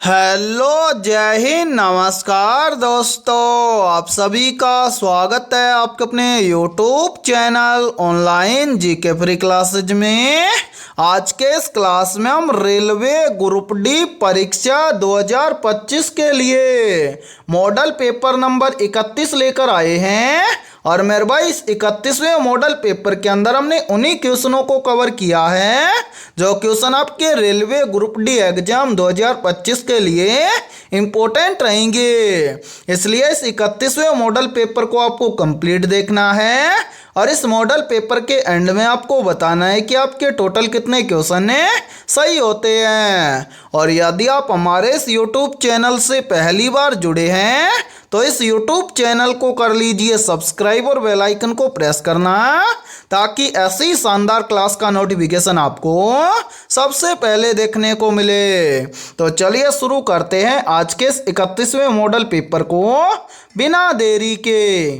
Hello, जय हिंद, नमस्कार दोस्तों। आप सभी का स्वागत है आपके अपने YouTube channel online GK free classes में। आज के इस क्लास में हम रेलवे ग्रुप डी परीक्षा 2025 के लिए मॉडल पेपर नंबर 31 लेकर आए हैं। और मेरे भाई इस 31वें मॉडल पेपर के अंदर हमने उन्हीं क्वेश्चनों को कवर किया है जो क्वेश्चन आपके रेलवे ग्रुप डी एग्जाम 2025 के लिए इम्पोर्टेंट रहेंगे। इसलिए इस 31वें मॉडल पेपर को आपको कंप्लीट देखना है और इस मॉडल पेपर के एंड में आपको बताना है कि आपके टोटल कितने क्वेश्चन सही होते हैं। और यदि आप हमारे इस यूट्यूब चैनल से पहली बार जुड़े हैं तो इस यूट्यूब चैनल को कर लीजिए सब्सक्राइब और बेल आइकन को प्रेस करना ताकि ऐसी शानदार क्लास का नोटिफिकेशन आपको सबसे पहले देखने को मिले। तो चलिए शुरू करते हैं आज के इस 31वें मॉडल पेपर को बिना देरी के।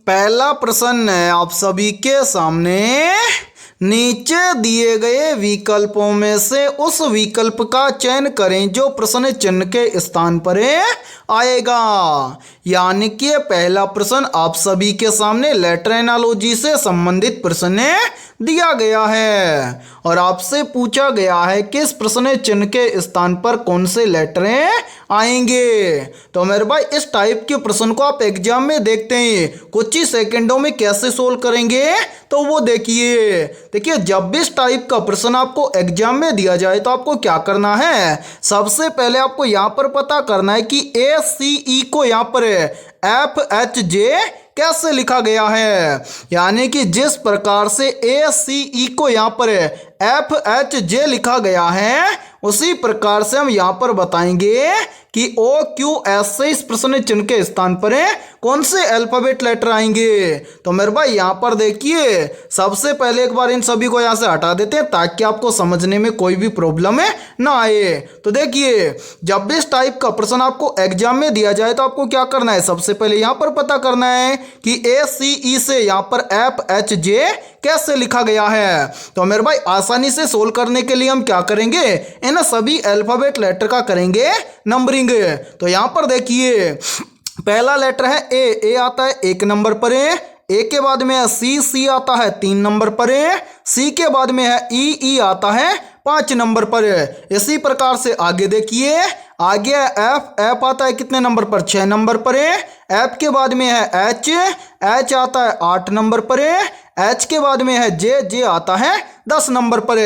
पहला प्रश्न है आप सभी के सामने, नीचे दिए गए विकल्पों में से उस विकल्प का चयन करें जो प्रश्न चिन्ह के स्थान पर आएगा। यानी कि पहला प्रश्न आप सभी के सामने लेटर एनालॉजी से संबंधित प्रश्न दिया गया है और आपसे पूछा गया है कि इस प्रश्न चिन्ह के स्थान पर कौन से लेटर आएंगे। तो मेरे भाई इस टाइप के प्रश्न को आप एग्जाम में देखते हैं कुछ ही सेकंडों में कैसे सोल्व करेंगे तो वो देखिए जब भी इस टाइप का प्रश्न आपको एग्जाम में दिया जाए तो आपको क्या करना है, सबसे पहले आपको यहाँ पर पता करना है कि ACE को यहाँ पर FHJ कैसे लिखा गया है। यानी कि जिस प्रकार से ACE को यहाँ पर FHJ लिखा गया है उसी प्रकार से हम यहाँ पर बताएंगे कि OQS से इस प्रश्न चिन्ह के स्थान पर कौन से अल्फाबेट लेटर आएंगे। तो मेरे भाई यहाँ पर देखिए सबसे पहले एक बार इन सभी को यहाँ से हटा देते हैं ताकि आपको समझने में कोई भी प्रॉब्लम ना आए। तो देखिए जब भी इस टाइप का प्रश्न आपको एग्जाम में दिया जाए तो आपको क्या करना है, सबसे पहले यहाँ पर पता करना है कि ACE से यहाँ पर FHJ कैसे लिखा गया है। तो मेरे भाई आसानी से सोल्व करने के लिए हम क्या करेंगे, इन सभी अल्फाबेट लेटर का करेंगे नंबरिंग। तो यहां पर देखिए पहला लेटर है ए आता है 1 नंबर पर, ए के बाद में है सी आता है 3 नंबर पर, सी के बाद में है ई आता है 5 नंबर पर। इसी प्रकार से आगे देखिए, आगे एफ आता है कितने नंबर पर, 6 नंबर पर। एफ के बाद में है एच आता है 8 नंबर पर। एच के बाद में है जे आता है 10 नंबर पर।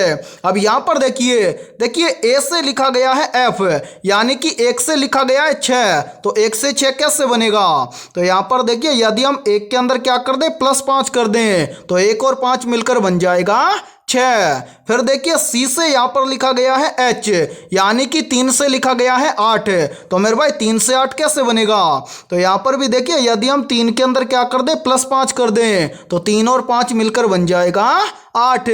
अब यहां पर देखिए ए से लिखा गया है एफ, यानी कि 1 से लिखा गया है 6, तो 1 से 6 कैसे बनेगा। तो यहां पर देखिए यदि हम 1 के अंदर क्या कर दें +5 कर दें तो 1 और 5 मिलकर बन जाएगा 6। फिर देखिए सी से यहां पर लिखा गया है एच, यानी कि 3 से लिखा गया है 8, तो मेरे भाई 3 से 8 कैसे बनेगा। तो यहां पर भी देखिए यदि हम 3 के अंदर क्या कर दें +5 कर दें तो 3 और 5 मिलकर बन जाएगा 8।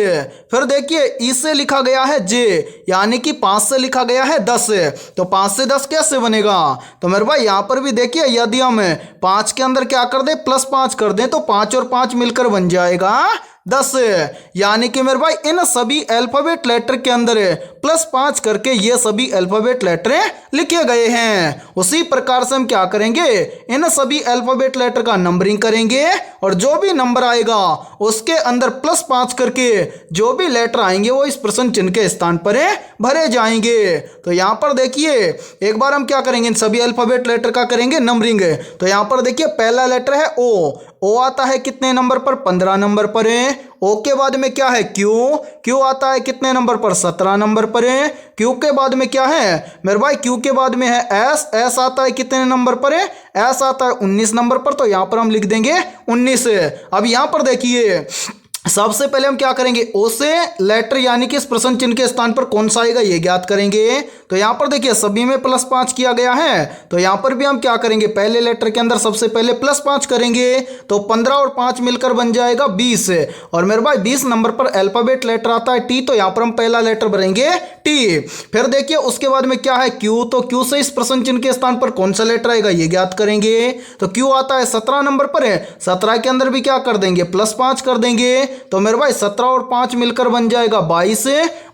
फिर देखिए ई से लिखा गया है जे, यानी कि 5 से लिखा गया है 10, तो 5 से 10 कैसे बनेगा। तो मेरे भाई यहां पर भी देखिए यदि हम 5 के अंदर क्या कर दें +5 कर दें तो 5 और 5 मिलकर बन जाएगा 10। यानी कि मेरे भाई इन सभी अल्फाबेट लेटर के अंदर +5 करके ये सभी अल्फाबेट लेटर लिखे गए हैं। उसी प्रकार से हम क्या करेंगे, इन सभी अल्फाबेट लेटर का नंबरिंग करेंगे और जो भी नंबर आएगा उसके अंदर +5 करके जो भी लेटर आएंगे वो इस प्रश्न चिन्ह के स्थान पर भरे जाएंगे। तो यहां पर देखिए एक बार हम क्या करेंगे, इन सभी अल्फाबेट लेटर का करेंगे नंबरिंग। तो यहां पर देखिए पहला लेटर है ओ आता है कितने नंबर पर, 15 नंबर पर। ओ के बाद में क्या है क्यू आता है कितने नंबर पर, 17 नंबर पर। क्यू के बाद में क्या है मेरे भाई, क्यू के बाद में है एस आता है कितने नंबर पर, एस आता है 19 नंबर पर, तो यहां पर हम लिख देंगे 19। अब यहां पर देखिए सबसे पहले हम क्या करेंगे, ओ से लेटर यानी कि इस प्रश्न चिन्ह के स्थान पर कौन सा आएगा ये ज्ञात करेंगे। तो यहां पर देखिए सभी में +5 किया गया है, तो यहां पर भी हम क्या करेंगे, पहले लेटर के अंदर सबसे पहले +5 करेंगे तो 15 और 5 मिलकर बन जाएगा 20। और मेरे भाई 20 नंबर पर अल्फाबेट लेटर आता है टी, तो यहां पर हम पहला लेटर भरेंगे टी। फिर देखिए उसके बाद में क्या है क्यू, तो क्यू से इस प्रश्न चिन्ह के स्थान पर कौन सा लेटर आएगा ये ज्ञात करेंगे। तो क्यू आता है 17 नंबर पर, 17 के अंदर भी क्या कर देंगे +5 कर देंगे, तो मेरे भाई 17 और 5 मिलकर बन जाएगा 22।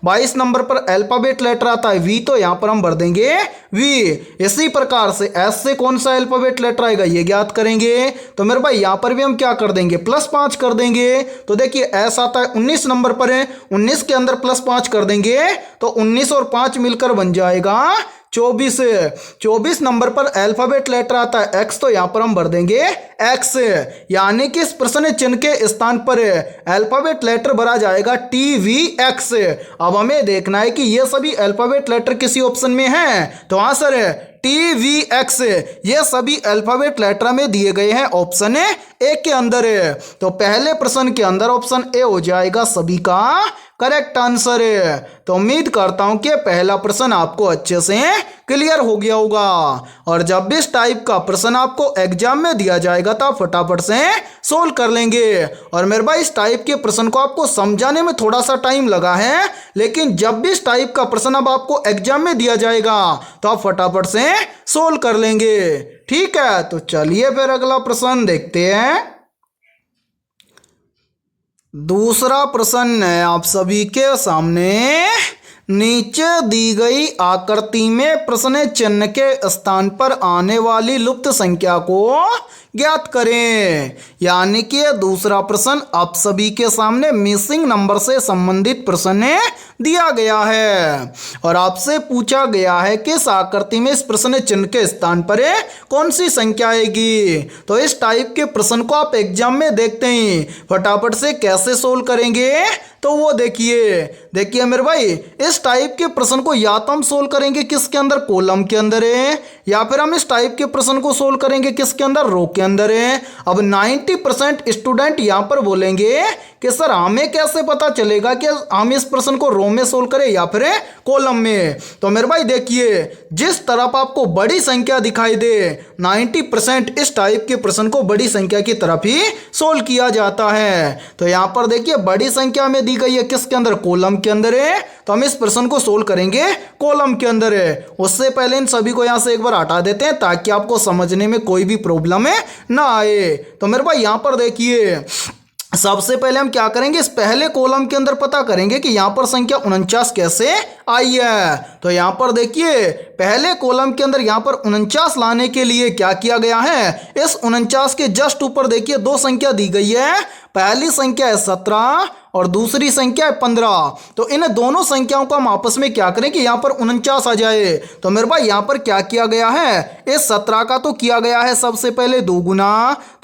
22 नंबर पर अल्फाबेट लेटर आता है वी, तो यहाँ पर हम भर देंगे वी। इसी प्रकार से एस से कौन सा अल्फाबेट लेटर आएगा ये ज्ञात करेंगे। तो मेरे भाई यहाँ पर भी हम क्या कर देंगे, +5 कर देंगे। तो देखिए एस आता है 19 नंबर पर है, 19 के अंदर +5 कर देंगे तो 19 और 5 मिलकर बन जाएगा 24। 24 नंबर पर अल्फाबेट लेटर आता है एक्स, तो यहां पर हम भर देंगे एक्स, यानी कि इस प्रश्न चिन्ह के स्थान पर अल्फाबेट लेटर भरा जाएगा TVX। अब हमें देखना है कि ये सभी अल्फाबेट लेटर किसी ऑप्शन में हैं, तो हाँ सर TVX ये सभी अल्फाबेट लेटर में दिए गए हैं ऑप्शन ए के अंदर। तो पहले प्रश्न के अंदर ऑप्शन ए हो जाएगा सभी का करेक्ट आंसर है। तो उम्मीद करता हूं कि पहला प्रश्न आपको अच्छे से क्लियर हो गया होगा, और जब भी इस टाइप का प्रश्न आपको एग्जाम में दिया जाएगा तो आप फटाफट से सोल्व कर लेंगे। और मेरे भाई इस टाइप के प्रश्न को आपको समझाने में थोड़ा सा टाइम लगा है, लेकिन जब भी इस टाइप का प्रश्न अब आपको एग्जाम में दिया जाएगा तो आप फटाफट से सोल्व कर लेंगे। ठीक है, तो चलिए फिर अगला प्रश्न देखते हैं। दूसरा प्रश्न है आप सभी के सामने, नीचे दी गई आकृति में प्रश्न चिन्ह के स्थान पर आने वाली लुप्त संख्या को ज्ञात करें। यानी कि दूसरा प्रश्न आप सभी के सामने मिसिंग नंबर से संबंधित प्रश्न दिया गया है, और आपसे पूछा गया है कि इस आकृति में इस प्रश्न चिन्ह के स्थान पर कौन सी संख्या आएगी। तो इस टाइप के प्रश्न को आप एग्जाम में देखते ही फटाफट से कैसे सोल्व करेंगे, तो वो देखिए मेरे भाई इस टाइप के प्रश्न को या तो हम सोल्व करेंगे किसके अंदर, कॉलम के अंदर है, या फिर हम इस टाइप के प्रश्न को सोल्व करेंगे किसके अंदर, रो के अंदर है। अब 90% स्टूडेंट यहां पर बोलेंगे कि सर हमें कैसे पता चलेगा कि हम इस प्रश्न को रो में सोल्व करें या फिर कॉलम में। तो मेरे भाई देखिए जिस तरफ आपको बड़ी संख्या दिखाई दे 90% इस टाइप के प्रश्न को बड़ी संख्या की तरफ ही सोल्व किया जाता है। तो यहां पर देखिए बड़ी संख्या में दी गई है किसके अंदर, कॉलम के अंदर है, तो हम इस प्रश्न को सोल्व करेंगे कॉलम के अंदर है। उससे पहले इन सभी को यहां से एक बार हटा देते हैं ताकि आपको समझने में कोई भी प्रॉब्लम ना आए। तो मेरे भाई यहां पर देखिए सबसे पहले हम क्या करेंगे, इस पहले कॉलम के अंदर पता करेंगे कि यहां पर संख्या 49 कैसे आई है। तो यहां पर देखिए पहले कॉलम के अंदर यहां पर 49 लाने के लिए क्या किया गया है, इस 49 के जस्ट ऊपर देखिए दो संख्या दी गई है, पहली संख्या है 17 और दूसरी संख्या है 15। तो इन दोनों संख्याओं को हम आपस में क्या करें कि यहां पर 49 आ जाए। तो मेरे भाई यहां पर क्या किया गया है, इस 17 का तो किया गया है सबसे पहले 2 गुना।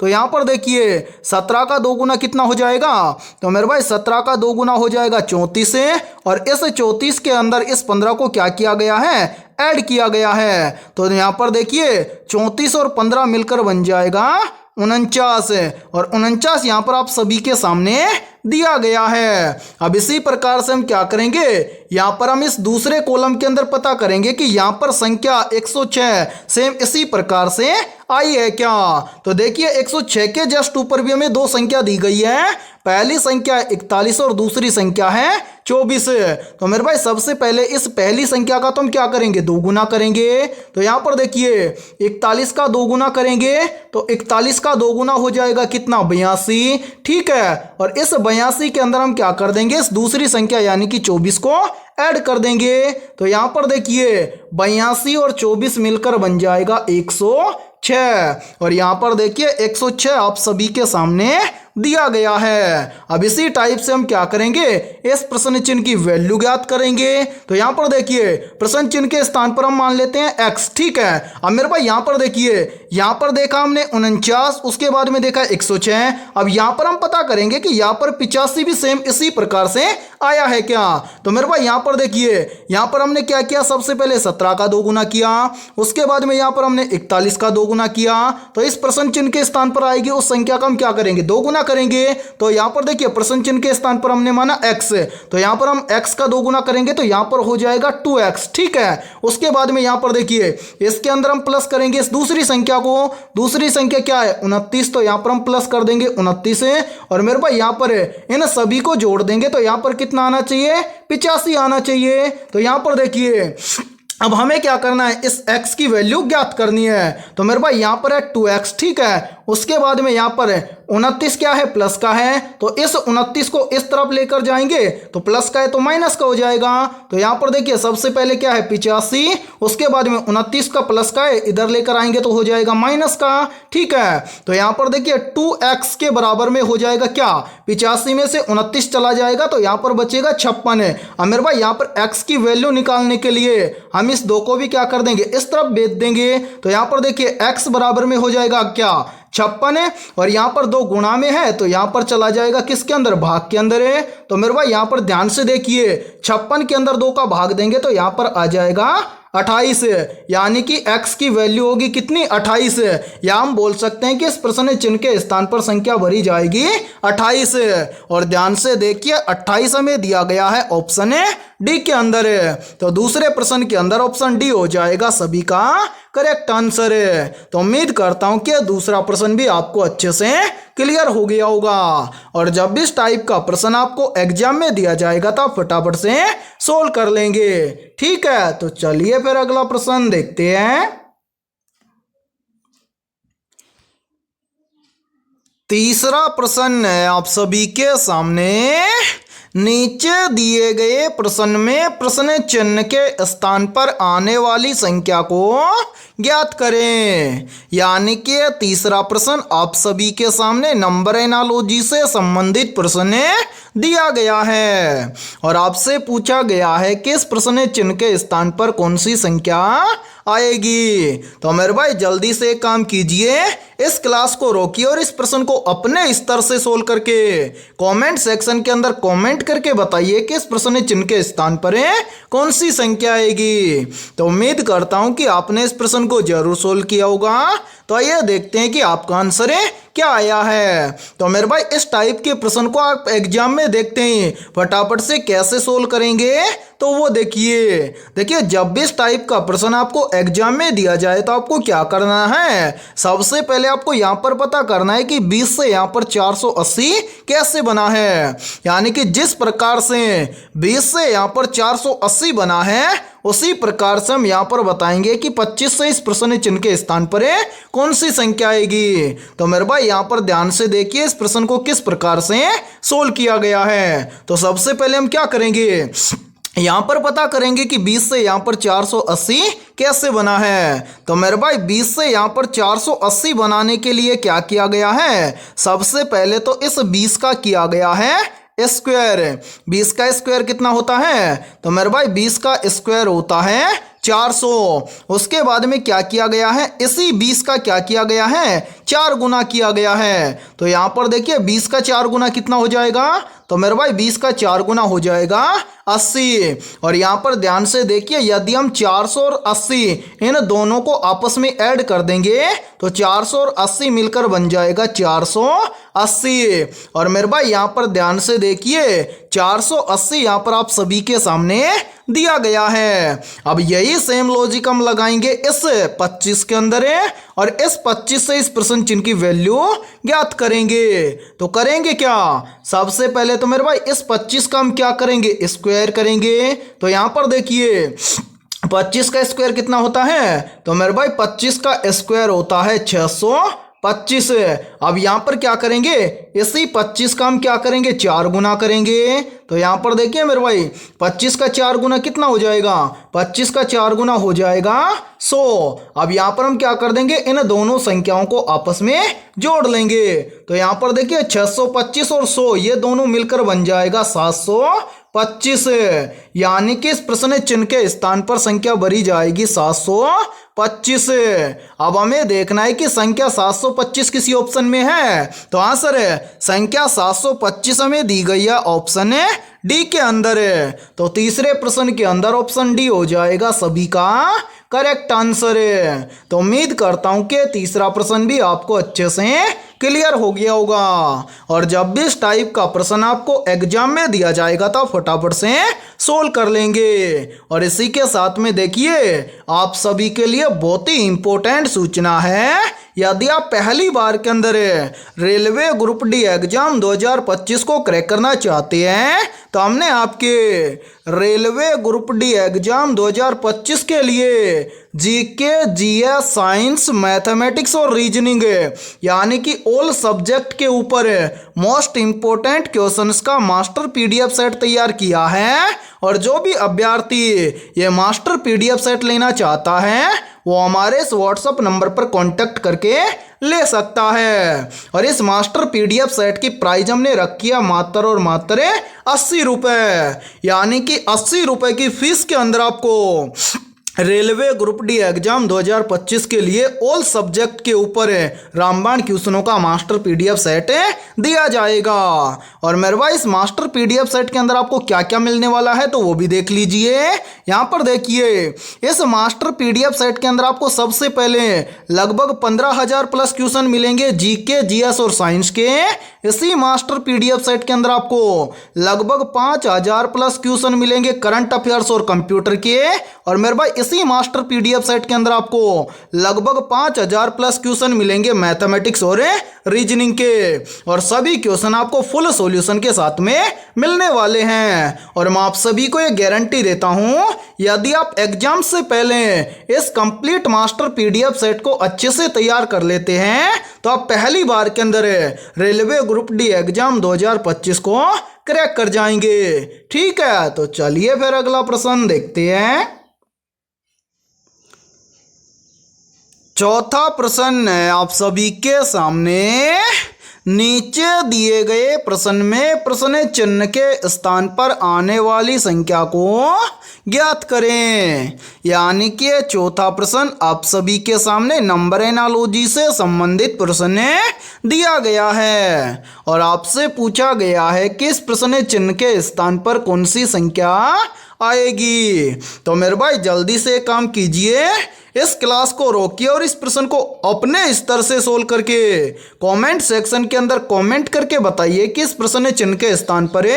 तो यहां पर देखिए 17 का 2 गुना कितना हो जाएगा, तो मेरे भाई 17 का 2 गुना हो जाएगा 34 है, और इस 34 के अंदर इस 15 को क्या किया गया है, ऐड किया गया है। तो यहां पर देखिए 34 और 15 मिलकर बन जाएगा 49, और 49 यहां पर आप सभी के सामने दिया गया है। अब इसी प्रकार से हम क्या करेंगे, यहां पर हम इस दूसरे कॉलम के अंदर पता करेंगे कि यहां पर संख्या 106 सेम इसी प्रकार से आई है क्या। तो देखिए 106 के जस्ट ऊपर भी हमें दो संख्या दी गई है, पहली संख्या 41 और दूसरी संख्या है 24। तो मेरे भाई सबसे पहले इस पहली संख्या का तो हम क्या करेंगे, 2 गुना करेंगे। तो यहां पर देखिए 41 का 2 गुना करेंगे तो 41 का 2 गुना हो जाएगा कितना, 82। ठीक है, और इस 82 के अंदर हम क्या कर देंगे, इस दूसरी संख्या यानी कि 24 को ऐड कर देंगे। तो यहां पर देखिए 82 और 24 मिलकर बन जाएगा 106, और यहां पर देखिए 106 आप सभी के सामने दिया गया है। अब इसी टाइप से हम क्या करेंगे, इस प्रश्न चिन्ह की वैल्यू ज्ञात करेंगे। तो यहां पर देखिए प्रश्न चिन्ह के स्थान पर हम मान लेते हैं x। ठीक है, अब मेरे भाई यहां पर देखिए, यहां पर देखा हमने 49, उसके बाद में देखा 106। अब यहां पर हम पता करेंगे कि यहां पर 85 भी सेम इसी प्रकार से आया है क्या। तो मेरे भाई यहां पर देखिए, यहां पर हमने क्या किया, सबसे पहले 17 का 2 गुना किया, उसके बाद में यहां पर हमने 41 का 2 गुना किया। तो इस प्रश्न चिन्ह के स्थान पर आएगी उस संख्या का हम क्या करेंगे, 2 गुना करेंगे। तो यहां पर देखिए प्रश्न चिन्ह के स्थान पर हमने माना x, तो यहां पर हम x का 2 गुना करेंगे तो यहां पर हो जाएगा 2x। ठीक है, उसके बाद में यहां पर देखिए इसके अंदर हम प्लस करेंगे इस दूसरी संख्या को, दूसरी संख्या क्या है 29, तो यहां पर हम प्लस कर देंगे 29 है, और मेरे भाई यहां पर इन सभी को जोड़ देंगे तो यहां पर कितना आना चाहिए, 85 आना चाहिए। तो यहां पर देखिए अब हमें क्या करना है, इस x की वैल्यू ज्ञात करनी है। तो मेरे भाई यहां पर है 2x। ठीक है, उसके बाद में यहाँ पर 29 क्या है, प्लस का है, तो इस 29 को इस तरफ लेकर जाएंगे तो प्लस का है तो माइनस का हो जाएगा। तो यहाँ पर देखिए सबसे पहले क्या है 85, उसके बाद में 29 का प्लस का है, इधर लेकर आएंगे तो हो जाएगा माइनस का। ठीक है, तो यहाँ पर देखिए 2x के बराबर में हो जाएगा क्या, 85 में से 29 चला जाएगा तो यहाँ पर बचेगा 56। अब मेरे भाई यहाँ पर x की वैल्यू निकालने के लिए हम इस 2 को भी क्या कर देंगे, इस तरफ भेज देंगे। तो यहाँ पर देखिए x बराबर में हो जाएगा क्या, 56 है, और यहाँ पर 2 गुणा में है तो यहाँ पर चला जाएगा किसके अंदर, भाग के अंदर है। तो मेरे भाई यहाँ पर ध्यान से देखिए 56 के अंदर 2 का भाग देंगे तो यहाँ पर आ जाएगा 28, यानी कि x की वैल्यू होगी कितनी, 28। या हम बोल सकते हैं कि इस प्रश्न चिन्ह के स्थान पर संख्या भरी जाएगी 28। और ध्यान से देखिए 28 हमें दिया गया है ऑप्शन डी के अंदर है, तो दूसरे प्रश्न के अंदर ऑप्शन डी हो जाएगा सभी का करेक्ट आंसर है। तो उम्मीद करता हूं कि दूसरा प्रश्न भी आपको अच्छे से क्लियर हो गया होगा। और जब भी इस टाइप का प्रश्न आपको एग्जाम में दिया जाएगा तो आप फटाफट से सोल्व कर लेंगे। ठीक है, तो चलिए फिर अगला प्रश्न देखते हैं। तीसरा प्रश्न है आप सभी के सामने, नीचे दिए गए प्रश्न में प्रश्न चिन्ह के स्थान पर आने वाली संख्या को ज्ञात करें। यानी कि तीसरा प्रश्न आप सभी के सामने नंबर एनालॉजी से संबंधित प्रश्न दिया गया है और आपसे पूछा गया है कि इस प्रश्न चिन्ह के स्थान पर कौन सी संख्या आएगी। तो मेरे भाई जल्दी से एक काम कीजिए, इस क्लास को रोकिए और इस प्रश्न को अपने स्तर से सोल्व करके कमेंट सेक्शन के अंदर कमेंट करके बताइए कि इस प्रश्न चिन्ह के स्थान पर कौन सी संख्या आएगी। तो उम्मीद करता हूं कि आपने इस प्रश्न को जरूर सोल्व किया होगा। तो आइए देखते हैं कि आपका आंसर क्या आया है। तो मेरे भाई इस टाइप के प्रश्न को आप एग्जाम में देखते हैं, फटाफट से कैसे सोल्व करेंगे तो वो देखिए जब भी इस टाइप का प्रश्न आपको एग्जाम में दिया जाए तो आपको क्या करना है, सबसे पहले आपको यहाँ पर पता करना है कि 20 से यहाँ पर 480 कैसे बना है। यानी कि जिस प्रकार से 20 से यहाँ पर 480 बना है उसी प्रकार से हम यहाँ पर बताएंगे कि 25 से इस प्रश्न चिन्ह के स्थान पर कौन सी संख्या आएगी। तो मेरे भाई यहाँ पर ध्यान से देखिए इस प्रश्न को किस प्रकार से सोल्व किया गया है। तो सबसे पहले हम क्या करेंगे, यहाँ पर पता करेंगे कि 20 से यहाँ पर 480 कैसे बना है। तो मेरे भाई 20 से यहाँ पर 480 बनाने के लिए क्या किया गया है, सबसे पहले तो इस 20 का किया गया है स्क्वायर। 20 का स्क्वायर कितना होता है, तो मेरे भाई 20 का स्क्वायर होता है 400। उसके बाद में क्या किया गया है, इसी 20 का क्या किया गया है, 4 गुना किया गया है। तो यहाँ पर देखिए 20 का 4 गुना कितना हो जाएगा, तो मेरे भाई 20 का 4 गुना हो जाएगा 80। और यहाँ पर ध्यान से देखिए यदि हम 400 और 80 इन दोनों को आपस में ऐड कर देंगे तो 400 और 80 मिलकर बन जाएगा 480। और मेरे भाई यहाँ पर ध्यान से देखिए 480 यहाँ पर आप सभी के सामने दिया गया है। अब यही सेम लॉजिक हम लगाएंगे इस 25 के अंदर और इस 25 से इस प्रश्न चिन्ह की वैल्यू ज्ञात करेंगे। तो करेंगे क्या, सबसे पहले तो मेरे भाई इस 25 का हम क्या करेंगे, स्क्वायर करेंगे। तो यहाँ पर देखिए 25 का स्क्वायर कितना होता है, तो मेरे भाई 25 का स्क्वायर होता है 625। अब यहाँ पर क्या करेंगे, इसी 25 का हम क्या करेंगे, 4 गुना करेंगे। तो यहाँ पर देखिए मेरे भाई 25 का 4 गुना कितना हो जाएगा, 25 का 4 गुना हो जाएगा 100। अब यहाँ पर हम क्या कर देंगे, इन दोनों संख्याओं को आपस में जोड़ लेंगे। तो यहाँ पर देखिए 625 और 100 ये दोनों मिलकर बन जाएगा 725। यानी कि इस प्रश्न चिन्ह के स्थान पर संख्या भरी जाएगी 725। अब हमें देखना है कि संख्या 725 किसी ऑप्शन में है। तो आंसर है संख्या 725 हमें दी गई है ऑप्शन डी के अंदर है। तो तीसरे प्रश्न के अंदर ऑप्शन डी हो जाएगा सभी का करेक्ट आंसर है। तो उम्मीद करता हूं कि तीसरा प्रश्न भी आपको अच्छे से क्लियर हो गया होगा। और जब भी इस टाइप का प्रश्न आपको एग्जाम में दिया जाएगा तो फटाफट से सोल्व कर लेंगे। और इसी के साथ में देखिए आप सभी के लिए बहुत ही इंपॉर्टेंट सूचना है यदि आप पहली बार के अंदर रेलवे ग्रुप डी एग्जाम 2025 को क्रैक करना चाहते हैं तो हमने आपके रेलवे ग्रुप डी एग्जाम 2025 के लिए जीके, जीएस, साइंस, मैथमेटिक्स और रीजनिंग यानी कि ऑल सब्जेक्ट के ऊपर मोस्ट इंपोर्टेंट क्वेश्चंस का मास्टर पीडीएफ सेट तैयार किया है। और जो भी अभ्यर्थी ये मास्टर पीडीएफ सेट लेना चाहता है वो हमारे इस व्हाट्सएप नंबर पर कांटेक्ट करके ले सकता है। और इस मास्टर पीडीएफ सेट की प्राइस हमने रखी है मात्र और मात्र 80 रुपये, यानी कि 80 रुपये की फीस के अंदर आपको रेलवे ग्रुप डी एग्जाम 2025 के लिए ऑल सब्जेक्ट के ऊपर रामबाण क्वेश्चनों का मास्टर पीडीएफ सेट दिया जाएगा। और मेरे भाई इस मास्टर पीडीएफ सेट के अंदर आपको क्या क्या मिलने वाला है तो वो भी देख लीजिए। यहाँ पर देखिए इस मास्टर पीडीएफ सेट के अंदर आपको सबसे पहले लगभग 15,000 प्लस क्वेश्चन मिलेंगे जीके, जीएस और साइंस के। इसी मास्टर पीडीएफ सेट के अंदर आपको लगभग 5,000 प्लस क्वेश्चन मिलेंगे करंट अफेयर्स और कंप्यूटर के। और मेरे भाई इसी मास्टर पीडीएफ सेट के अंदर आपको लगभग 5,000 प्लस क्वेश्चन मिलेंगे मैथमेटिक्स और रीजनिंग के। और सभी क्वेश्चन आपको फुल सॉल्यूशन के साथ में मिलने वाले हैं। और मैं आप सभी को ये गारंटी देता हूं यदि आप एग्जाम से पहले इस कंप्लीट मास्टर पीडीएफ सेट को अच्छे से तैयार कर लेते हैं तो आप पहली बार के अंदर रेलवे ग्रुप डी एग्जाम 2025 को क्रैक कर जाएंगे। ठीक है, तो चलिए फिर अगला प्रश्न देखते हैं। चौथा प्रश्न है आप सभी के सामने। नीचे दिए गए प्रश्न में प्रश्न चिन्ह के स्थान पर आने वाली संख्या को ज्ञात करें। यानी कि चौथा प्रश्न आप सभी के सामने नंबर एनालॉजी से संबंधित प्रश्न दिया गया है और आपसे पूछा गया है कि इस प्रश्न चिन्ह के स्थान पर कौन सी संख्या आएगी। तो मेरे भाई जल्दी से काम कीजिए, इस क्लास को रोकिए और इस प्रश्न को अपने स्तर से सोल्व करके कमेंट सेक्शन के अंदर कमेंट करके बताइए कि इस प्रश्न चिन्ह के स्थान पर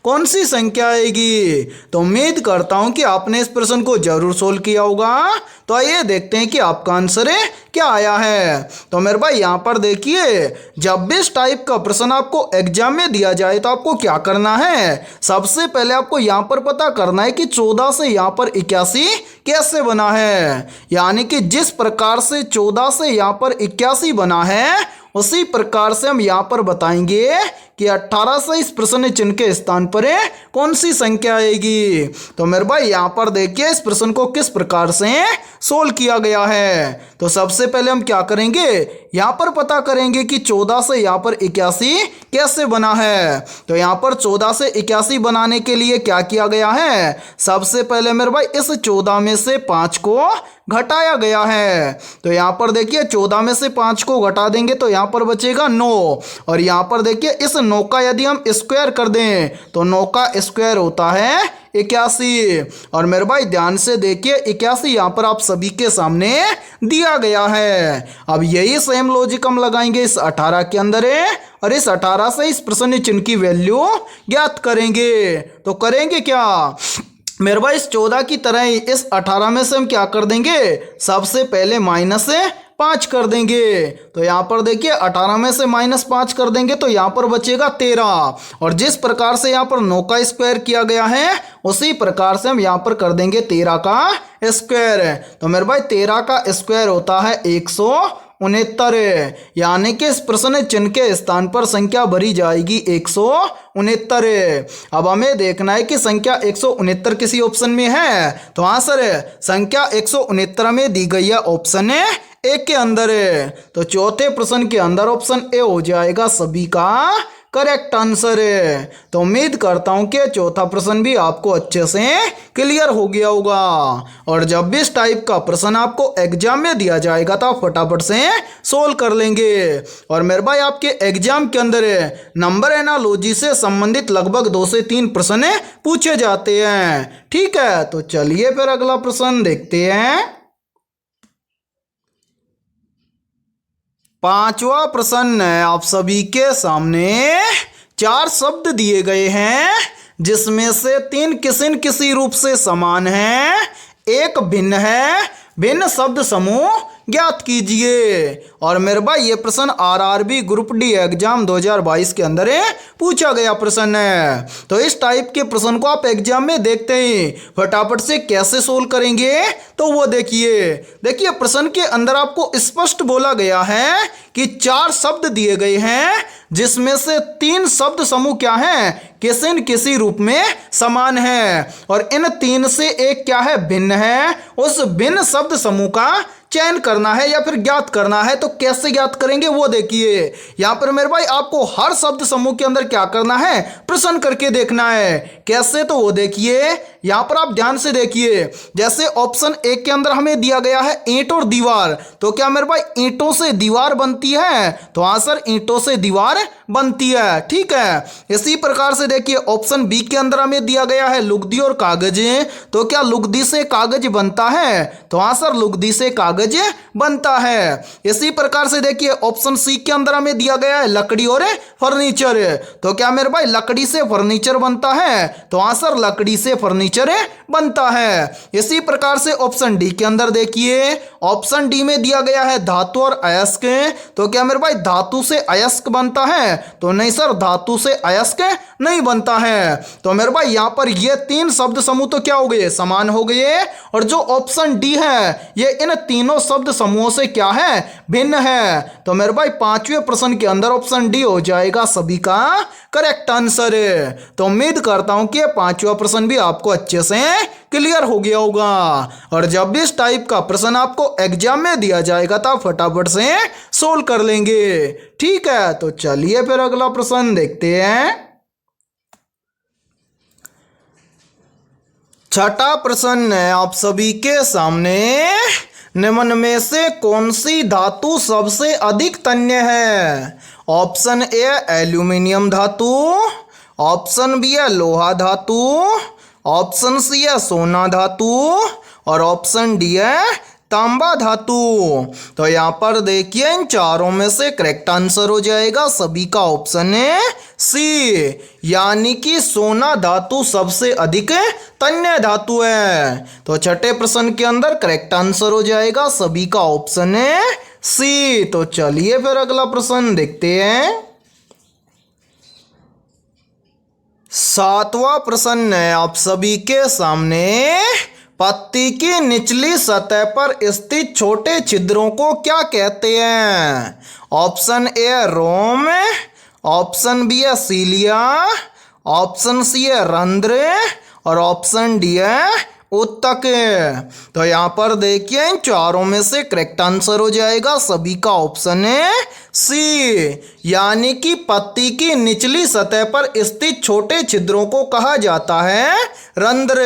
कौन सी संख्या आएगी। तो उम्मीद करता हूं कि आपने इस प्रश्न को जरूर सोल्व किया होगा। तो आइए देखते हैं कि आपका आंसर क्या आया है। तो मेरे भाई यहाँ पर देखिए जब भी इस टाइप का प्रश्न आपको एग्जाम में दिया जाए तो आपको क्या करना है, सबसे पहले आपको यहाँ पर पता करना है कि 14 से यहाँ पर 81 कैसे बना है। यानी कि जिस प्रकार से 14 से यहाँ पर 81 बना है उसी प्रकार से हम यहाँ पर बताएंगे कि 18 से इस प्रश्न चिन्ह के स्थान पर कौन सी संख्या आएगी। तो मेरे भाई यहाँ पर देखिए इस प्रश्न को किस प्रकार से सोल्व किया गया है। तो सबसे पहले हम क्या करेंगे, यहाँ पर पता करेंगे कि 14 से यहाँ पर 81 कैसे बना है। तो यहाँ पर 14 से 81 बनाने के लिए क्या किया गया है, सबसे पहले मेरे भाई इस 14 में से 5 को घटाया गया है। तो यहाँ पर देखिए 14 में से 5 को घटा देंगे तो यहाँ पर बचेगा 9। और यहाँ पर देखिए इस 9 का यदि हम स्क्वायर कर दें तो 9 का स्क्वायर होता है 81। और मेरे भाई ध्यान से देखिए 81 यहाँ पर आप सभी के सामने दिया गया है। अब यही सेम लॉजिक हम लगाएंगे इस 18 के अंदर और इस 18 से इस प्रश्न चिन्ह की वैल्यू ज्ञात करेंगे। तो करेंगे क्या, मेरे भाई इस 14 की तरह ही इस 18 में से हम क्या कर देंगे, सबसे पहले -5 कर देंगे। तो यहाँ पर देखिए 18 में से -5 कर देंगे तो यहाँ पर बचेगा 13। और जिस प्रकार से यहाँ पर 9 का स्क्वायर किया गया है उसी प्रकार से हम यहाँ पर कर देंगे 13 का स्क्वायर। तो मेरे भाई 13 का स्क्वायर होता है 169। यानी कि इस प्रश्न चिन्ह के स्थान पर संख्या भरी जाएगी 169। अब हमें देखना है कि संख्या 169 किसी ऑप्शन में है। तो हाँ सर, संख्या 169 में दी गई है ऑप्शन ए के अंदर। तो चौथे प्रश्न के अंदर ऑप्शन ए हो जाएगा सभी का करेक्ट आंसर है। तो उम्मीद करता हूं कि चौथा प्रश्न भी आपको अच्छे से क्लियर हो गया होगा। और जब भी इस टाइप का प्रश्न आपको एग्जाम में दिया जाएगा तो आप फटाफट से सोल्व कर लेंगे। और मेरे भाई आपके एग्जाम के अंदर नंबर एनालॉजी से संबंधित लगभग 2 से 3 प्रश्न पूछे जाते हैं। ठीक है, तो चलिए फिर अगला प्रश्न देखते हैं। 5वां प्रश्न है आप सभी के सामने। 4 शब्द दिए गए हैं जिसमें से 3 किसी न किसी रूप से समान हैं, एक भिन्न है। भिन्न शब्द समूह ज्ञात कीजिए। और मेरे भाई ये प्रश्न आरआरबी ग्रुप डी एग्जाम 2022 के अंदर पूछा गया प्रश्न है। तो इस टाइप के प्रश्न को आप एग्जाम में देखते ही फटाफट से कैसे सोल्व करेंगे तो वो देखिए प्रश्न के अंदर आपको स्पष्ट बोला गया है कि 4 शब्द दिए गए हैं जिसमें से 3 शब्द समूह क्या है, किसी न किसी रूप में समान है और इन 3 से एक क्या है, भिन्न है। उस भिन्न शब्द समूह का चयन करना है या फिर ज्ञात करना है। तो कैसे ज्ञात करेंगे वो देखिए। यहां पर मेरे भाई आपको हर शब्द समूह के अंदर क्या करना है, प्रश्न करके देखना है। कैसे तो वो देखिए, यहां पर आप ध्यान से देखिए। जैसे ऑप्शन ए के अंदर हमें दिया गया है ईंट और दीवार, तो क्या मेरे भाई ईंटों से दीवार बनती है, तो आंसर ईंटों से दीवार बनती है। ठीक है, इसी प्रकार से देखिए ऑप्शन बी के अंदर हमें दिया गया है लुगदी और कागज, तो क्या लुगदी से कागज बनता है, तो आंसर लुगदी से कागज बनता है। इसी प्रकार से देखिए ऑप्शन सी के अंदर हमें दिया गया है लकड़ी और फर्नीचर, तो क्या मेरे भाई लकड़ी से फर्नीचर बनता है, तो आंसर लकड़ी से फर्नीचर बनता है। इसी प्रकार से ऑप्शन डी के अंदर देखिए, ऑप्शन डी में दिया गया है धातु और अयस्क, तो क्या मेरे भाई धातु से अयस्क बनता है, तो नहीं सर धातु से अयस्क नहीं बनता है। तो मेरे भाई यहां पर ये 3 शब्द समूह तो क्या हो गए, समान हो गए। और जो ऑप्शन डी है ये इन तीनों शब्द समूहों से क्या है, भिन्न है। तो मेरे भाई 5वें प्रश्न के अंदर ऑप्शन डी हो जाएगा सभी का करेक्ट आंसर। तो उम्मीद करता हूं कि ये 5वां प्रश्न भी आपको अच्छे से क्लियर हो गया होगा। और जब भी इस टाइप का प्रश्न आपको एग्जाम में दिया जाएगा तो आप फटाफट से सोल्व कर लेंगे। ठीक है, तो चलिए फिर अगला प्रश्न देखते हैं। छठा प्रश्न है आप सभी के सामने, निम्न में से कौन सी धातु सबसे अधिक तन्य है। ऑप्शन ए एल्यूमिनियम धातु, ऑप्शन बी है लोहा धातु, ऑप्शन सी है सोना धातु और ऑप्शन डी है तांबा धातु। तो यहां पर देखिए इन चारों में से करेक्ट आंसर हो जाएगा सभी का ऑप्शन है सी, यानी कि सोना धातु सबसे अधिक तन्य धातु है। तो छठे प्रश्न के अंदर करेक्ट आंसर हो जाएगा सभी का ऑप्शन है सी। तो चलिए फिर अगला प्रश्न देखते हैं। 7वां प्रश्न है आप सभी के सामने, पत्ती की निचली सतह पर स्थित छोटे छिद्रों को क्या कहते हैं। Option A Rome, option B है सीलिया, ऑप्शन सी है रंध्र और ऑप्शन डी है उत्तक। तो यहां पर देखिए इन चारों में से करेक्ट आंसर हो जाएगा सभी का ऑप्शन है सी, यानी कि पत्ती की निचली सतह पर स्थित छोटे छिद्रों को कहा जाता है रंध्र।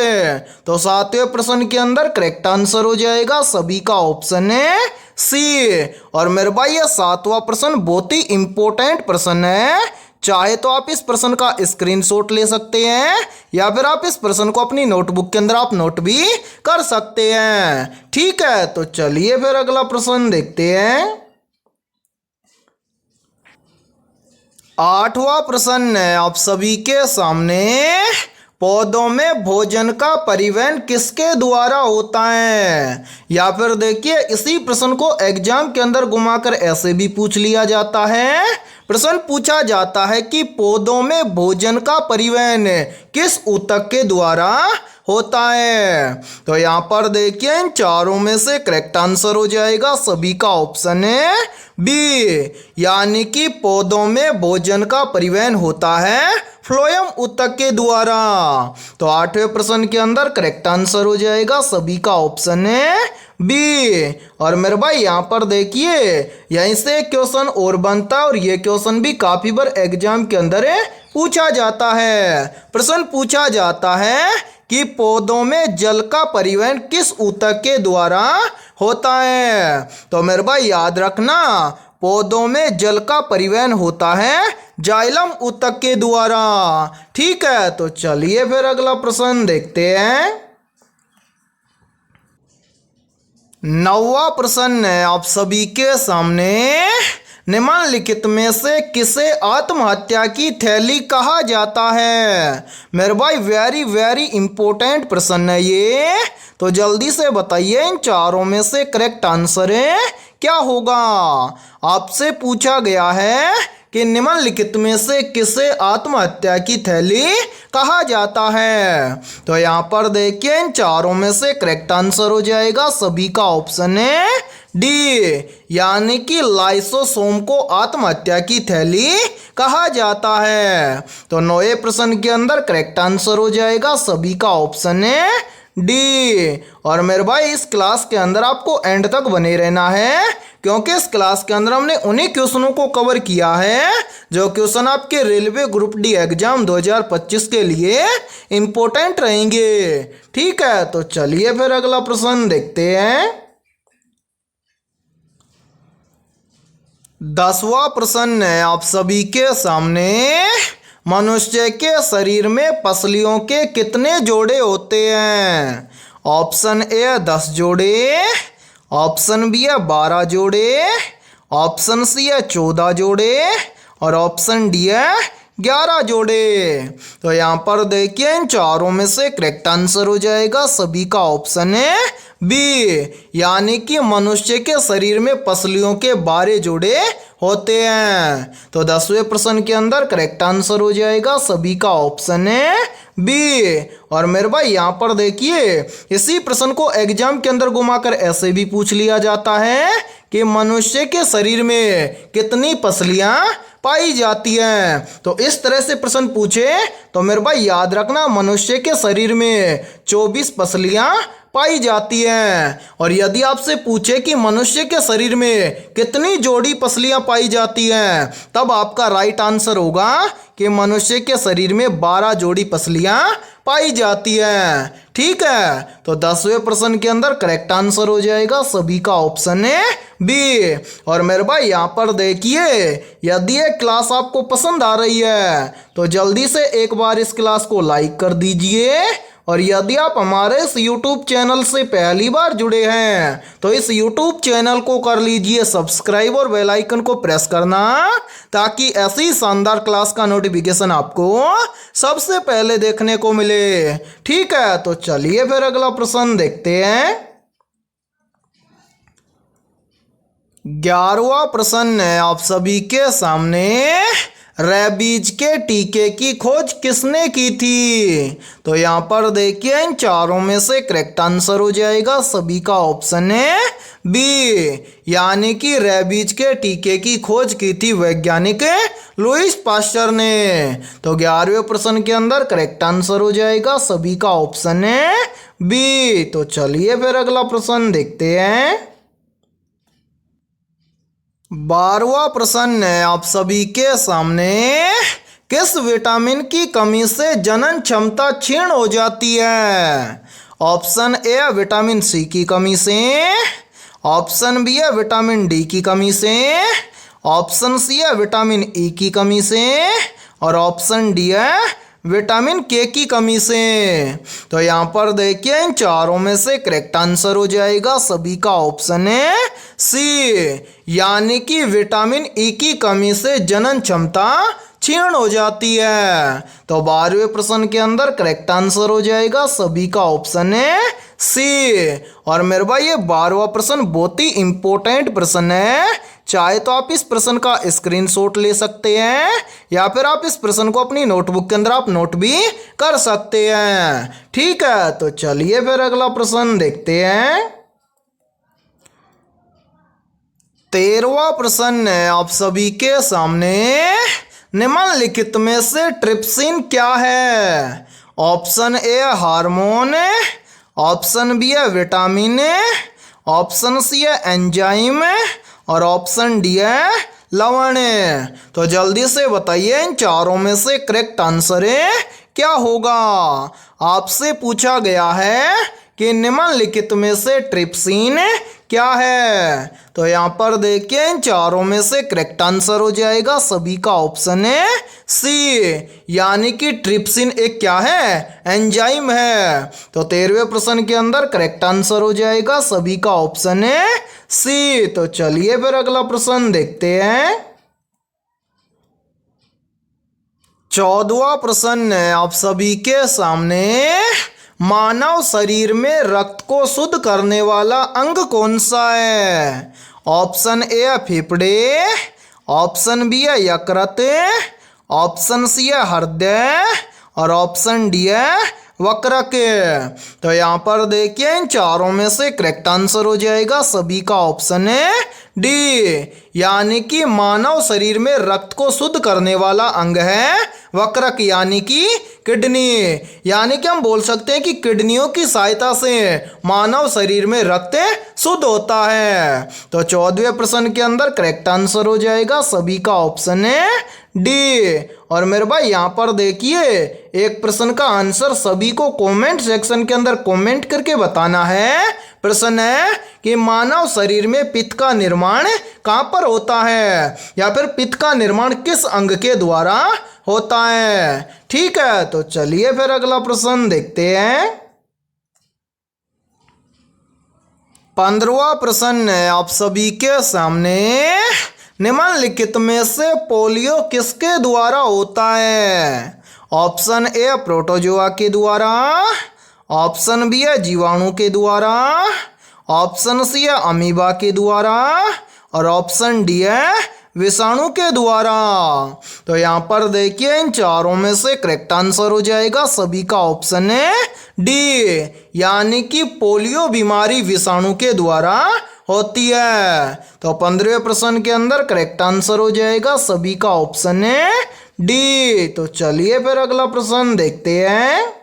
तो 7वें प्रश्न के अंदर करेक्ट आंसर हो जाएगा सभी का ऑप्शन है सी। और मेरे भाई ये 7वां प्रश्न बहुत ही इंपॉर्टेंट प्रश्न है, चाहे तो आप इस प्रश्न का स्क्रीनशॉट ले सकते हैं या फिर आप इस प्रश्न को अपनी नोटबुक के अंदर आप नोट भी कर सकते हैं। ठीक है, तो चलिए फिर अगला प्रश्न देखते हैं। 8वां प्रश्न है आप सभी के सामने, पौधों में भोजन का परिवहन किसके द्वारा होता है। या फिर देखिए इसी प्रश्न को एग्जाम के अंदर घुमाकर ऐसे भी पूछ लिया जाता है। प्रश्न पूछा जाता है कि पौधों में भोजन का परिवहन किस ऊतक के द्वारा होता है। तो यहां पर देखिए इन चारों में से करेक्ट आंसर हो जाएगा सभी का ऑप्शन है बी, यानी कि पौधों में भोजन का परिवहन होता है फ्लोएम ऊतक के द्वारा। तो 8वें प्रश्न के अंदर करेक्ट आंसर हो जाएगा सभी का ऑप्शन है बी। और मेरे भाई यहां पर देखिए यहीं से क्वेश्चन और बनता है और ये क्वेश्चन भी काफी बार एग्जाम के अंदर पूछा जाता है। प्रश्न पूछा जाता है कि पौधों में जल का परिवहन किस ऊतक के द्वारा होता है। तो मेरे भाई याद रखना, पौधों में जल का परिवहन होता है जाइलम ऊतक के द्वारा। ठीक है, तो चलिए फिर अगला प्रश्न देखते हैं। 9वां प्रश्न है आप सभी के सामने, निम्नलिखित में से किसे आत्महत्या की थैली कहा जाता है? मेरे भाई वेरी वेरी इंपॉर्टेंट प्रश्न है ये, तो जल्दी से बताइए इन चारों में से करेक्ट आंसर है क्या होगा। आपसे पूछा गया है कि निम्नलिखित में से किसे आत्महत्या की थैली कहा जाता है, तो यहाँ पर देखिए इन चारों में से करेक्ट आंसर हो जाएगा सभी का ऑप्शन है डी, यानी कि लाइसोसोम को आत्महत्या की थैली कहा जाता है। तो 9वें प्रश्न के अंदर करेक्ट आंसर हो जाएगा सभी का ऑप्शन है डी। और मेरे भाई इस क्लास के अंदर आपको एंड तक बने रहना है, क्योंकि इस क्लास के अंदर हमने उन्हीं क्वेश्चनों को कवर किया है जो क्वेश्चन आपके रेलवे ग्रुप डी एग्जाम 2025 के लिए इंपॉर्टेंट रहेंगे। ठीक है, तो चलिए फिर अगला प्रश्न देखते हैं। 10वां प्रश्न है आप सभी के सामने। मनुष्य के शरीर में पसलियों के कितने जोड़े होते हैं? ऑप्शन ए 10 जोड़े, ऑप्शन बी है 12 जोड़े, ऑप्शन सी है 14 जोड़े और ऑप्शन डी है 11 जोड़े। तो यहाँ पर देखिए इन चारों में से करेक्ट आंसर हो जाएगा सभी का ऑप्शन है बी, यानी कि मनुष्य के शरीर में पसलियों के 12 जोड़े होते हैं। तो 10वें प्रश्न के अंदर करेक्ट आंसर हो जाएगा सभी का ऑप्शन है बी। और मेरे भाई यहाँ पर देखिए इसी प्रश्न को एग्जाम के अंदर घुमाकर ऐसे भी पूछ लिया जाता है कि मनुष्य के शरीर में कितनी पसलियां पाई जाती हैं। तो इस तरह से प्रश्न पूछे तो मेरे भाई याद रखना मनुष्य के शरीर में 24 पसलियां पाई जाती हैं। और यदि आपसे पूछे कि मनुष्य के शरीर में कितनी जोड़ी पसलियां पाई जाती हैं, तब आपका राइट आंसर होगा कि मनुष्य के शरीर में 12 जोड़ी पसलियां पाई जाती हैं। ठीक है, तो 10वें प्रश्न के अंदर करेक्ट आंसर हो जाएगा सभी का ऑप्शन है बी। और मेरे भाई यहाँ पर देखिए यदि ये क्लास आपको पसंद आ रही है तो जल्दी से एक बार इस क्लास को लाइक कर दीजिए। और यदि आप हमारे इस YouTube चैनल से पहली बार जुड़े हैं तो इस YouTube चैनल को कर लीजिए सब्सक्राइब और बेल आइकन को प्रेस करना, ताकि ऐसी शानदार क्लास का नोटिफिकेशन आपको सबसे पहले देखने को मिले। ठीक है, तो चलिए फिर अगला प्रश्न देखते हैं। 11वां प्रश्न है आप सभी के सामने। रेबीज के टीके की खोज किसने की थी? तो यहाँ पर देखिए इन चारों में से करेक्ट आंसर हो जाएगा सभी का ऑप्शन है बी, यानी कि रेबीज के टीके की खोज की थी वैज्ञानिक लुईस पास्चर ने। तो 11वें प्रश्न के अंदर करेक्ट आंसर हो जाएगा सभी का ऑप्शन है बी। तो चलिए फिर अगला प्रश्न देखते हैं। 12वां प्रश्न है आप सभी के सामने। किस विटामिन की कमी से जनन क्षमता क्षीण हो जाती है? ऑप्शन ए विटामिन सी की कमी से, ऑप्शन बी है विटामिन डी की कमी से, ऑप्शन सी है विटामिन ई की कमी से और ऑप्शन डी है विटामिन के की कमी से। तो यहाँ पर देखिए इन चारों में से करेक्ट आंसर हो जाएगा सभी का ऑप्शन है सी, यानी कि विटामिन ई की कमी से जनन क्षमता क्षीण हो जाती है। तो 12वें प्रश्न के अंदर करेक्ट आंसर हो जाएगा सभी का ऑप्शन है सी। और मेरे भाई ये 12वां प्रश्न बहुत ही इंपॉर्टेंट प्रश्न है। चाहे तो आप इस प्रश्न का स्क्रीनशॉट ले सकते हैं या फिर आप इस प्रश्न को अपनी नोटबुक के अंदर आप नोट भी कर सकते हैं। ठीक है, तो चलिए फिर अगला प्रश्न देखते हैं। 13वां प्रश्न है आप सभी के सामने। निम्नलिखित में से ट्रिप्सिन क्या है? Option A hormone, option B है विटामिन, ऑप्शन सी है एंजाइम और ऑप्शन डी है लवण। तो जल्दी से बताइए इन चारों में से करेक्ट आंसर है क्या होगा। आपसे पूछा गया है कि निम्नलिखित में से ट्रिप्सिन क्या है? तो यहाँ पर देखिए इन चारों में से करेक्ट आंसर हो जाएगा सभी का ऑप्शन है सी, यानी कि ट्रिप्सिन एक क्या है? एंजाइम है। तो 13वें प्रश्न के अंदर करेक्ट आंसर हो जाएगा सभी का ऑप्शन है सी। तो चलिए फिर अगला प्रश्न देखते हैं। 14वां प्रश्न है आप सभी के सामने। मानव शरीर में रक्त को शुद्ध करने वाला अंग कौन सा है? ऑप्शन ए है फेफड़े, ऑप्शन बी है यकृत, ऑप्शन सी है हृदय और ऑप्शन डी है वक्रक। तो यहाँ पर देखिए इन चारों में से करेक्ट आंसर हो जाएगा सभी का ऑप्शन है डी, यानी कि मानव शरीर में रक्त को शुद्ध करने वाला अंग है वक्रक, यानी कि किडनी। यानी कि हम बोल सकते हैं कि किडनियों की सहायता से मानव शरीर में रक्त शुद्ध होता है। तो 14वें प्रश्न के अंदर करेक्ट आंसर हो जाएगा सभी का ऑप्शन है डी। और मेरे भाई यहाँ पर देखिए एक प्रश्न का आंसर सभी को कमेंट सेक्शन के अंदर कमेंट करके बताना है। प्रश्न है कि मानव शरीर में पित्त का निर्माण कहाँ पर होता है, या फिर पित्त का निर्माण किस अंग के द्वारा होता है। ठीक है, तो चलिए फिर अगला प्रश्न देखते हैं। 15वां प्रश्न है आप सभी के सामने। निम्नलिखित में से पोलियो किसके द्वारा होता है? ऑप्शन ए प्रोटोजोआ के द्वारा, ऑप्शन बी है जीवाणु के द्वारा, ऑप्शन सी है अमीबा के द्वारा और ऑप्शन डी है विषाणु के द्वारा। तो यहाँ पर देखिए इन चारों में से करेक्ट आंसर हो जाएगा सभी का ऑप्शन है डी, यानी कि पोलियो बीमारी विषाणु के द्वारा होती है। तो 15वें प्रश्न के अंदर करेक्ट आंसर हो जाएगा सभी का ऑप्शन है डी। तो चलिए फिर अगला प्रश्न देखते हैं।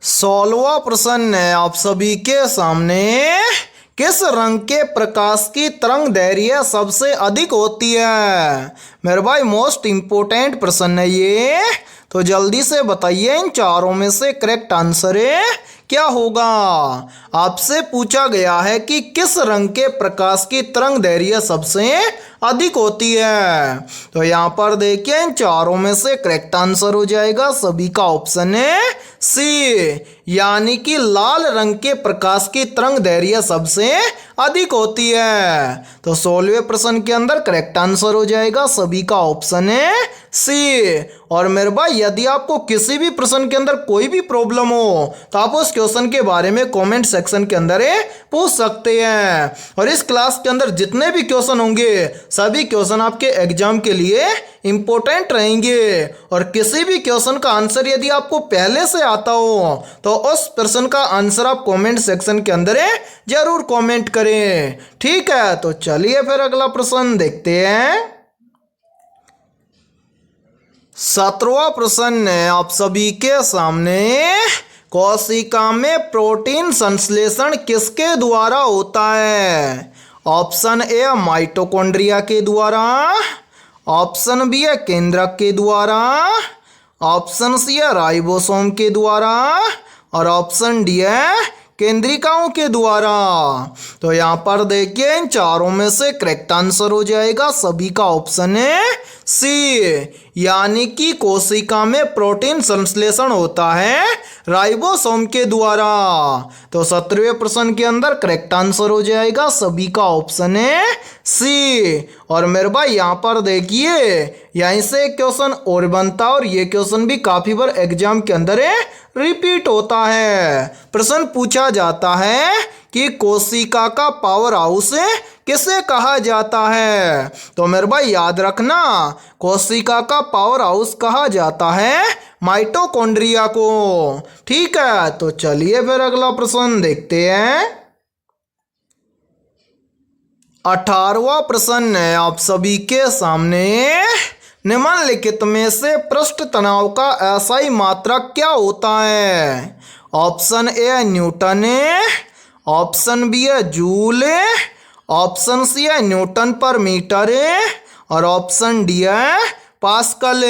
16वां प्रश्न है आप सभी के सामने। किस रंग के प्रकाश की तरंग दैर्घ्य सबसे अधिक होती है? मेरे भाई मोस्ट इंपोर्टेंट प्रश्न है ये, तो जल्दी से बताइए इन चारों में से करेक्ट आंसर है क्या होगा। आपसे पूछा गया है कि किस रंग के प्रकाश की तरंग दैर्घ्य सबसे अधिक होती है। तो यहाँ पर देखिए इन चारों में से करेक्ट आंसर हो जाएगा सभी का ऑप्शन है सी, यानी कि लाल रंग के प्रकाश की तरंग दैर्घ्य सबसे अधिक होती है। तो 16वें प्रश्न के अंदर करेक्ट आंसर हो जाएगा सभी का ऑप्शन है सी। और मेरे भाई यदि आपको किसी भी प्रश्न के अंदर कोई भी प्रॉब्लम हो तो आप उस क्वेश्चन के बारे में कमेंट सेक्शन के अंदर पूछ सकते हैं। और इस क्लास के अंदर जितने भी क्वेश्चन होंगे सभी क्वेश्चन आपके एग्जाम के लिए इंपॉर्टेंट रहेंगे। और किसी भी क्वेश्चन का आंसर यदि आपको पहले से आता हो तो उस प्रश्न का आंसर आप कमेंट सेक्शन के अंदर जरूर कमेंट करें। ठीक है, तो चलिए फिर अगला प्रश्न देखते हैं। 17वां प्रश्न है आप सभी के सामने। कोशिका में प्रोटीन संश्लेषण किसके द्वारा होता है? ऑप्शन ए माइटोकॉन्ड्रिया के द्वारा, ऑप्शन बी है केंद्रक के द्वारा, ऑप्शन सी है राइबोसोम के द्वारा और ऑप्शन डी है केंद्रिकाओं के द्वारा। तो यहाँ पर देखिए इन चारों में से करेक्ट आंसर हो जाएगा सभी का ऑप्शन है सी, यानी कि कोशिका में प्रोटीन संश्लेषण होता है राइबोसोम के द्वारा। तो 17वें प्रश्न के अंदर करेक्ट आंसर हो जाएगा सभी का ऑप्शन है सी। और मेरे भाई यहाँ पर देखिए यहीं से एक क्वेश्चन और बनता और ये क्वेश्चन भी काफी बार एग्जाम के अंदर रिपीट होता है। प्रश्न पूछा जाता है कि कोशिका का पावर हाउस किसे कहा जाता है? तो मेरे भाई याद रखना कोशिका का पावर हाउस कहा जाता है माइटोकॉन्ड्रिया को। ठीक है, तो चलिए फिर अगला प्रश्न देखते हैं। 18वां प्रश्न है आप सभी के सामने। निम्नलिखित में से पृष्ठ तनाव का एसआई मात्रक क्या होता है? ऑप्शन ए है न्यूटन, ऑप्शन बी है जूल, ऑप्शन सी है न्यूटन पर मीटर और ऑप्शन डी है पास्कल।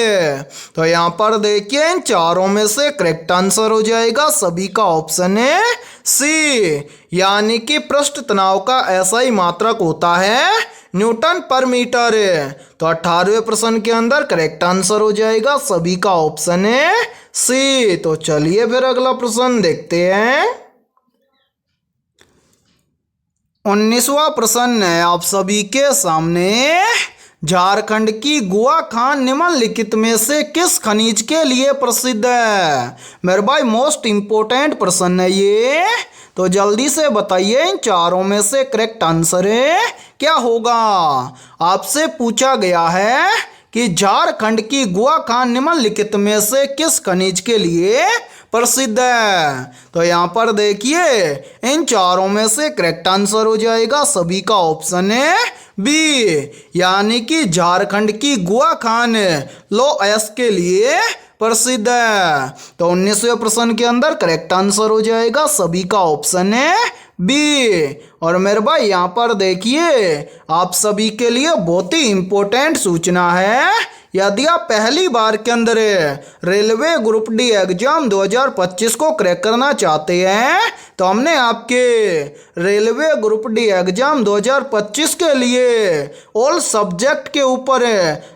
तो यहाँ पर देखिए इन चारों में से करेक्ट आंसर हो जाएगा सभी का ऑप्शन है सी, यानी कि पृष्ठ तनाव का SI मात्रक होता है न्यूटन पर मीटर। तो 18वें प्रश्न के अंदर करेक्ट आंसर हो जाएगा सभी का ऑप्शन है सी। तो चलिए फिर अगला प्रश्न देखते हैं। 19वां प्रश्न है आप सभी के सामने। झारखंड की गुआ खान निम्नलिखित में से किस खनिज के लिए प्रसिद्ध है? मेरे भाई मोस्ट इंपोर्टेंट प्रश्न है ये, तो जल्दी से बताइए इन चारों में से करेक्ट आंसर है क्या होगा। आपसे पूछा गया है कि झारखंड की गुआ खान निम्नलिखित में से किस खनिज के लिए प्रसिद्ध है। तो यहाँ पर देखिए इन चारों में से करेक्ट आंसर हो जाएगा सभी का ऑप्शन है बी, यानी कि झारखंड की गुआ खान लो एस के लिए प्रसिद्ध है। तो 19वें प्रश्न के अंदर करेक्ट आंसर हो जाएगा सभी का ऑप्शन है बी। और मेरे भाई यहाँ पर देखिए आप सभी के लिए बहुत ही इंपॉर्टेंट सूचना है। यदि आप पहली बार के अंदर रेलवे ग्रुप डी एग्जाम 2025 को क्रैक करना चाहते हैं तो हमने आपके रेलवे ग्रुप डी एग्जाम 2025 के लिए ऑल सब्जेक्ट के ऊपर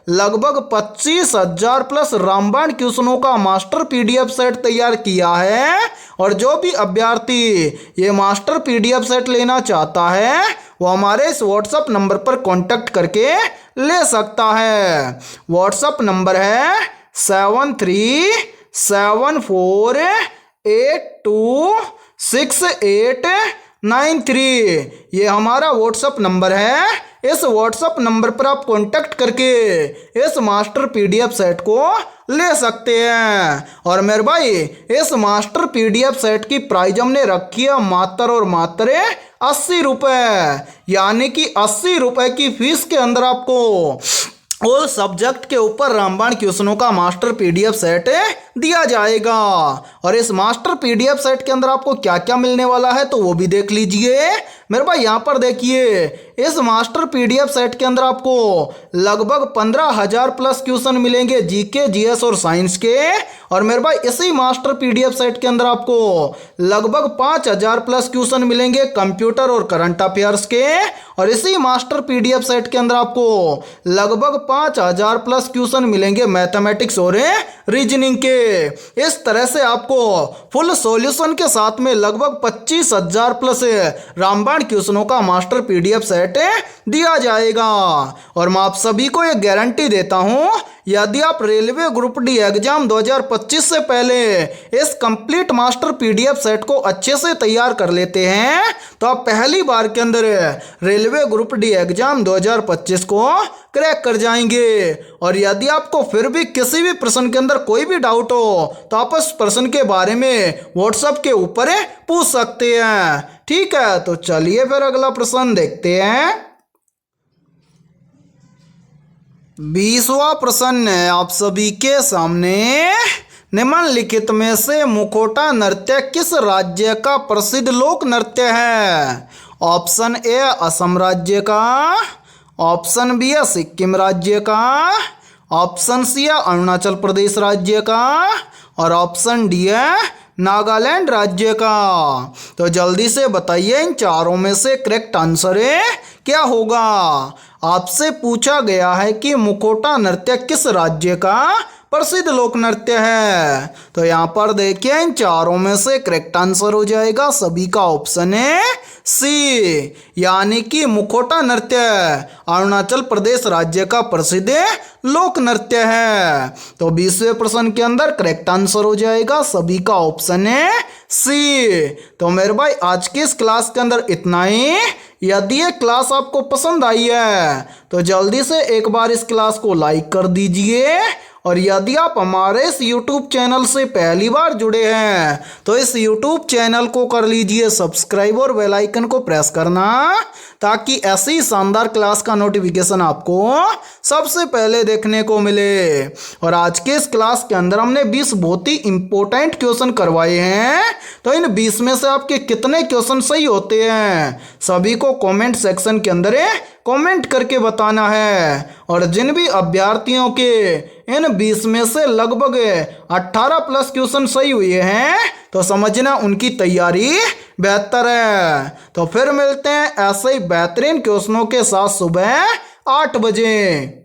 लगभग 25,000 प्लस रामबाण क्वेश्चनों का मास्टर PDF सेट तैयार किया है। और जो भी अभ्यर्थी ये मास्टर PDF सेट लेना चाहता है वो हमारे इस व्हाट्सएप नंबर पर कांटेक्ट करके ले सकता है। व्हाट्सएप नंबर है 7374826893। ये हमारा व्हाट्सएप नंबर है। इस व्हाट्सएप नंबर पर आप कांटेक्ट करके इस मास्टर PDF सेट को ले सकते हैं। और मेरे भाई इस मास्टर PDF सेट की प्राइस हमने रखी है मात्र और मात्र 80 रुपये, यानी कि 80 रुपये की फीस के अंदर आपको ऑल सब्जेक्ट के ऊपर रामबाण क्वेश्चनों का मास्टर PDF सेट दिया जाएगा। और इस मास्टर PDF सेट के अंदर आपको क्या क्या मिलने वाला है तो वो भी देख लीजिए। मेरे भाई यहाँ पर देखिए इस मास्टर PDF सेट के अंदर आपको लगभग 15,000 प्लस क्वेश्चन मिलेंगे GK GS और साइंस के। और मेरे भाई इसी मास्टर PDF सेट के अंदर आपको लगभग 5,000 प्लस क्वेश्चन मिलेंगे कंप्यूटर और करंट अफेयर्स के। और इसी मास्टर PDF सेट के अंदर आपको लगभग 5,000 प्लस क्वेश्चन मिलेंगे मैथमेटिक्स और रीजनिंग के। इस तरह से आपको फुल सॉल्यूशन के साथ में लगभग 25,000 प्लस रामबाण क्वेश्चनों का मास्टर PDF सेट दिया जाएगा। और मैं आप सभी को ये गारंटी देता हूं यदि आप रेलवे ग्रुप डी एग्जाम 2025 से पहले इस कंप्लीट मास्टर PDF सेट को अच्छे से तैयार कर लेते हैं तो आप पहली बार के अंदर रेलवे ग्रुप डी एग्जाम 2025 को क्रैक कर जाएंगे। और यदि आपको फिर भी किसी भी प्रश्न के अंदर कोई भी डाउट हो तो आप उस प्रश्न के बारे में व्हाट्सएप के ऊपर पूछ सकते हैं। ठीक है, तो चलिए फिर अगला प्रश्न देखते हैं। 20वां प्रश्न है आप सभी के सामने। निम्नलिखित में से मुखौटा नृत्य किस राज्य का प्रसिद्ध लोक नृत्य है? ऑप्शन ए असम राज्य का, ऑप्शन बी है सिक्किम राज्य का, ऑप्शन सी है अरुणाचल प्रदेश राज्य का और ऑप्शन डी है नागालैंड राज्य का। तो जल्दी से बताइए इन चारों में से करेक्ट आंसर क्या होगा। आपसे पूछा गया है कि मुखौटा नृत्य किस राज्य का प्रसिद्ध लोक नृत्य है। तो यहाँ पर देखिए इन चारों में से करेक्ट आंसर हो जाएगा सभी का ऑप्शन है सी, यानी कि मुखौटा नृत्य अरुणाचल प्रदेश राज्य का प्रसिद्ध लोक नृत्य है। तो 20वें प्रश्न के अंदर करेक्ट आंसर हो जाएगा सभी का ऑप्शन है सी। तो मेरे भाई आज की इस क्लास के अंदर इतना ही। यदि ये क्लास आपको पसंद आई है तो जल्दी से एक बार इस क्लास को लाइक कर दीजिए। और यदि आप हमारे इस YouTube चैनल से पहली बार जुड़े हैं तो इस YouTube चैनल को कर लीजिए सब्सक्राइब और बेल आइकन को प्रेस करना ताकि ऐसी शानदार क्लास का नोटिफिकेशन आपको सबसे पहले देखने को मिले। और आज के इस क्लास के अंदर हमने 20 बहुत ही इंपॉर्टेंट क्वेश्चन करवाए हैं। तो इन 20 में से आपके कितने क्वेश्चन सही होते हैं सभी को कमेंट सेक्शन के अंदर कमेंट करके बताना है। और जिन भी अभ्यर्थियों के इन 20 में से लगभग 18 प्लस क्वेश्चन सही हुए हैं तो समझना उनकी तैयारी बेहतर है। तो फिर मिलते हैं ऐसे ही बेहतरीन क्वेश्चनों के साथ सुबह 8 बजे।